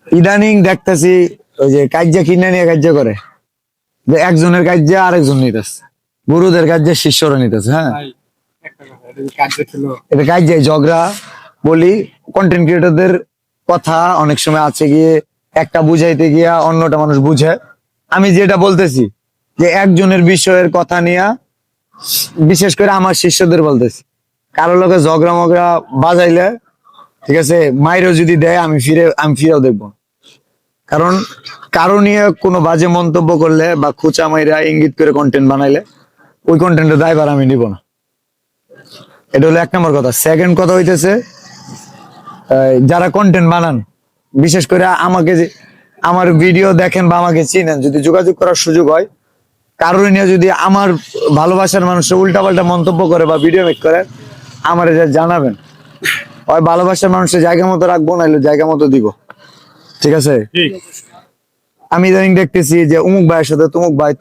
ইদানিং দেখতেছি ওই যে কাজ্যা কিনে নিয়ে কাজ্যা করে, যে একজনের কাজ্যা আরেকজন নিতেছে, গুরুদের কাজ্যা শিষ্যরা নিতেছে। হ্যাঁ, এটা কাজ্যাই ঝগড়া। বলি কন্টেন্ট ক্রিয়েটরদের কথা অনেক সময় আছে গিয়ে একটা বুঝাইতে গিয়া অন্যটা মানুষ বুঝে। আমি যেটা বলতেছি যে একজনের বিষয়ের কথা নিয়ে, বিশেষ করে আমার শিষ্যদের বলতেছি, কারো লোকে ঝগড়া মগড়া বাজাইলে, ঠিক আছে, মাইরও যদি দেয় আমি ফিরেও দেখবো। কারণ কারো নিয়ে কোনো বাজে মন্তব্য করলে বা খোঁচা মাইরা ইঙ্গিত করে কন্টেন্ট বানাইলে ওই কন্টেন্টের দায়ভার আমি নিব না। এটা হলো 1 নম্বর কথা। সেকেন্ড কথা হইতেছে, যারা কন্টেন্ট বানান, বিশেষ করে আমাকে আমার ভিডিও দেখেন বা আমাকে চিনেন, যদি যোগাযোগ করার সুযোগ হয়, কারোর নিয়ে যদি আমার ভালোবাসার মানুষের উল্টাপাল্টা মন্তব্য করে বা ভিডিও মেক করে, আমার এটা জানাবেন। ওই ভালোবাসার মানুষের জায়গা মতো রাখবো, নাইলে জায়গা মতো দিব। ঠিক আছে? আমি ইদানিং দেখতেছি যে অমুক ভাইয়ের সাথে তমুক ভাই